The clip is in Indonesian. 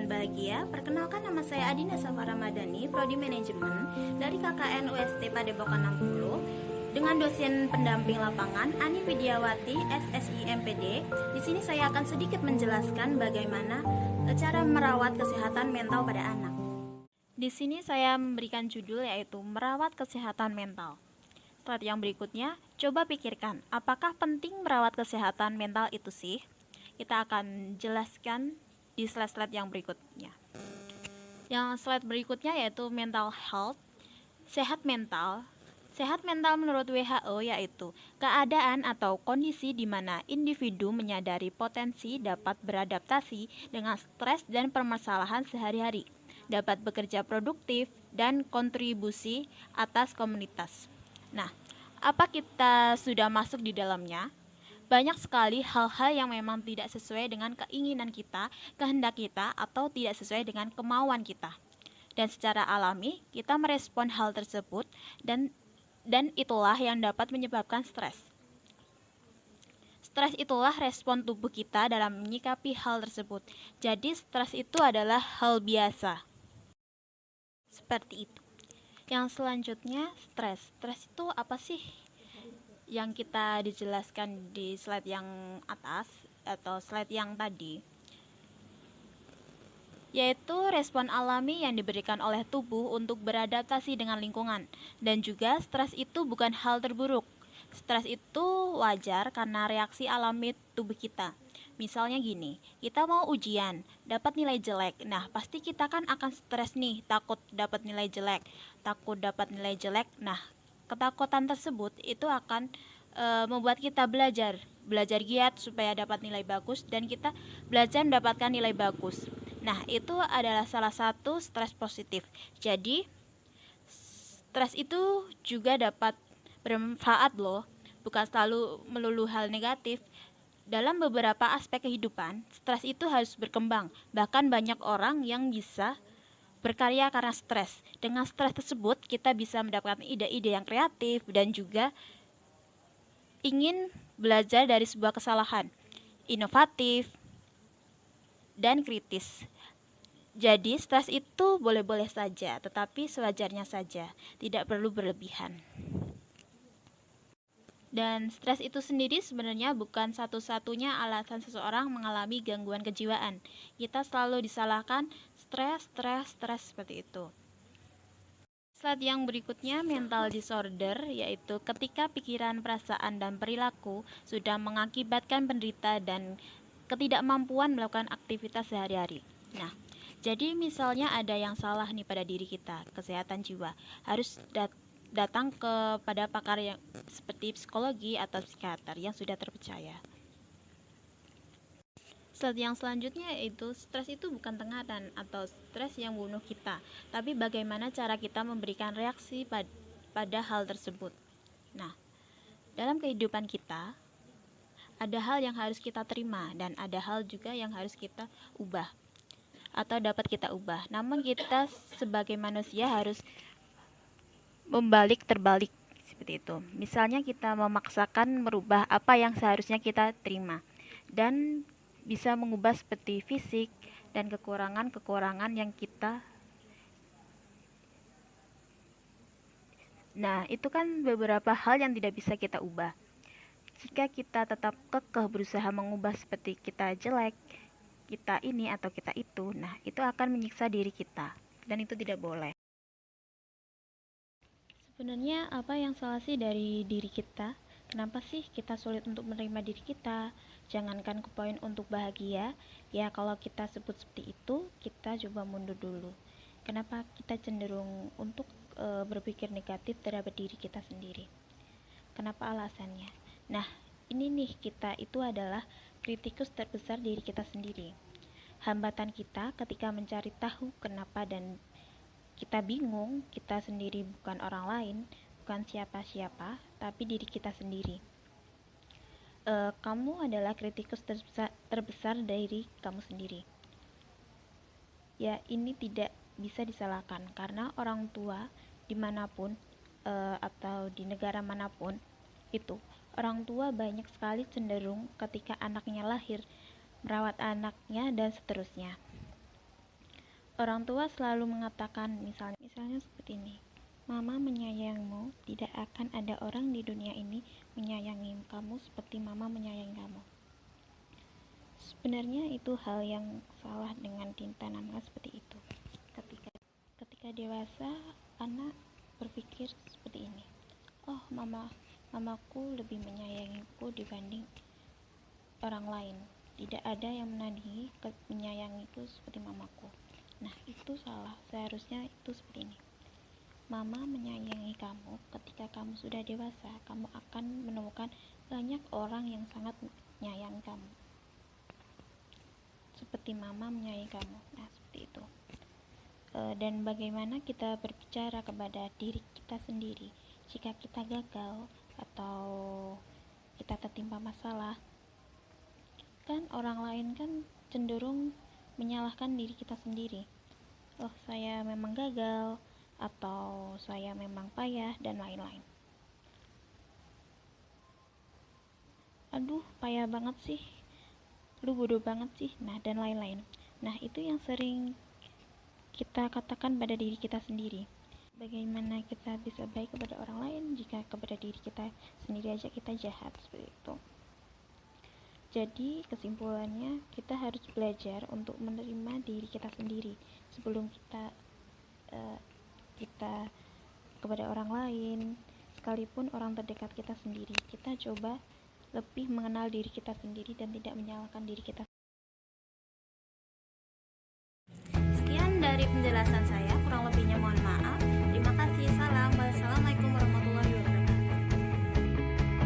Bahagia. Perkenalkan, nama saya Adina Safa Ramadhani, Prodi Manajemen dari KKN UST Padepokan 60 dengan dosen pendamping lapangan Ani Widiawati, SSI MPD. Di sini saya akan sedikit menjelaskan bagaimana cara merawat kesehatan mental pada anak. Di sini saya memberikan judul yaitu merawat kesehatan mental. Slide yang berikutnya, coba pikirkan, apakah penting merawat kesehatan mental itu sih? Kita akan jelaskan di slide-slide yang berikutnya. Yang slide berikutnya yaitu mental health, sehat mental. Sehat mental menurut WHO yaitu keadaan atau kondisi di mana individu menyadari potensi dapat beradaptasi dengan stres dan permasalahan sehari-hari, dapat bekerja produktif dan kontribusi atas komunitas. Nah, apa kita sudah masuk di dalamnya? Banyak sekali hal-hal yang memang tidak sesuai dengan keinginan kita, kehendak kita, atau tidak sesuai dengan kemauan kita. Dan secara alami, kita merespon hal tersebut dan itulah yang dapat menyebabkan stres. Stres itulah respon tubuh kita dalam menyikapi hal tersebut. Jadi stres itu adalah hal biasa. Seperti itu. Yang selanjutnya, stres. Stres itu apa sih? Yang kita dijelaskan di slide yang atas atau slide yang tadi, yaitu respon alami yang diberikan oleh tubuh untuk beradaptasi dengan lingkungan. Dan juga stres itu bukan hal terburuk. Stres itu wajar karena reaksi alami tubuh kita. Misalnya gini, kita mau ujian, dapat nilai jelek. Nah, pasti kita kan akan stres nih, takut dapat nilai jelek. Nah, ketakutan tersebut itu akan membuat kita belajar giat supaya dapat nilai bagus, dan kita belajar mendapatkan nilai bagus. Nah, itu adalah salah satu stres positif. Jadi, stres itu juga dapat bermanfaat loh, bukan selalu melulu hal negatif. Dalam beberapa aspek kehidupan, stres itu harus berkembang. Bahkan banyak orang yang bisa berkarya karena stres. Dengan stres tersebut, kita bisa mendapatkan ide-ide yang kreatif dan juga ingin belajar dari sebuah kesalahan, inovatif, dan kritis. Jadi, stres itu boleh-boleh saja, tetapi sewajarnya saja, tidak perlu berlebihan. Dan stres itu sendiri sebenarnya bukan satu-satunya alasan seseorang mengalami gangguan kejiwaan. Kita selalu disalahkan stres seperti itu. Slide yang berikutnya, mental disorder, yaitu ketika pikiran, perasaan, dan perilaku sudah mengakibatkan penderita dan ketidakmampuan melakukan aktivitas sehari-hari. Nah, jadi misalnya ada yang salah nih pada diri kita, kesehatan jiwa, harus datang kepada pakar yang seperti psikologi atau psikiater yang sudah terpercaya. Slide yang selanjutnya yaitu stres itu bukan tengatan atau stres yang membunuh kita, tapi bagaimana cara kita memberikan reaksi pada hal tersebut. Nah, dalam kehidupan kita ada hal yang harus kita terima dan ada hal juga yang harus kita ubah atau dapat kita ubah. Namun kita sebagai manusia harus terbalik seperti itu. Misalnya kita memaksakan merubah apa yang seharusnya kita terima dan bisa mengubah seperti fisik dan kekurangan yang kita. Nah, itu kan beberapa hal yang tidak bisa kita ubah. Jika kita tetap kekeh berusaha mengubah seperti kita jelek, kita ini atau kita itu, nah itu akan menyiksa diri kita dan itu tidak boleh. Sebenarnya apa yang salah sih dari diri kita? Kenapa sih kita sulit untuk menerima diri kita? Jangankan ke poin untuk bahagia, ya kalau kita sebut seperti itu, kita coba mundur dulu. Kenapa kita cenderung untuk berpikir negatif terhadap diri kita sendiri? Kenapa alasannya? Nah, ini nih, kita itu adalah kritikus terbesar diri kita sendiri. Hambatan kita ketika mencari tahu kenapa dan kita bingung, kita sendiri bukan orang lain, bukan siapa-siapa, tapi diri kita sendiri. Kamu adalah kritikus terbesar dari kamu sendiri. Ya, ini tidak bisa disalahkan karena orang tua dimanapun atau di negara manapun itu, orang tua banyak sekali cenderung ketika anaknya lahir merawat anaknya dan seterusnya. Orang tua selalu mengatakan misalnya seperti ini, Mama menyayangmu, tidak akan ada orang di dunia ini menyayangi kamu seperti Mama menyayangi kamu. Sebenarnya itu hal yang salah dengan ditanamkan seperti itu. Ketika dewasa, anak berpikir seperti ini. Oh, mamaku lebih menyayangiku dibanding orang lain. Tidak ada yang menandingi menyayangiku seperti mamaku. Nah, itu salah. Seharusnya itu seperti ini. Mama menyayangi kamu ketika kamu sudah dewasa. Kamu akan menemukan banyak orang yang sangat menyayangi kamu. Seperti mama menyayangi kamu. Nah, seperti itu. Dan bagaimana kita berbicara kepada diri kita sendiri jika kita gagal atau kita tertimpa masalah. Kan orang lain kan cenderung menyalahkan diri kita sendiri. Oh, saya memang gagal, atau saya memang payah, dan lain-lain. Aduh, payah banget sih, lu bodoh banget sih, nah, dan lain-lain. Nah, itu yang sering kita katakan pada diri kita sendiri. Bagaimana kita bisa baik kepada orang lain jika kepada diri kita sendiri aja kita jahat, seperti itu. Jadi kesimpulannya, kita harus belajar untuk menerima diri kita sendiri sebelum kita kepada orang lain, sekalipun orang terdekat kita sendiri. Kita coba lebih mengenal diri kita sendiri dan tidak menyalahkan diri kita. Sekian dari penjelasan saya.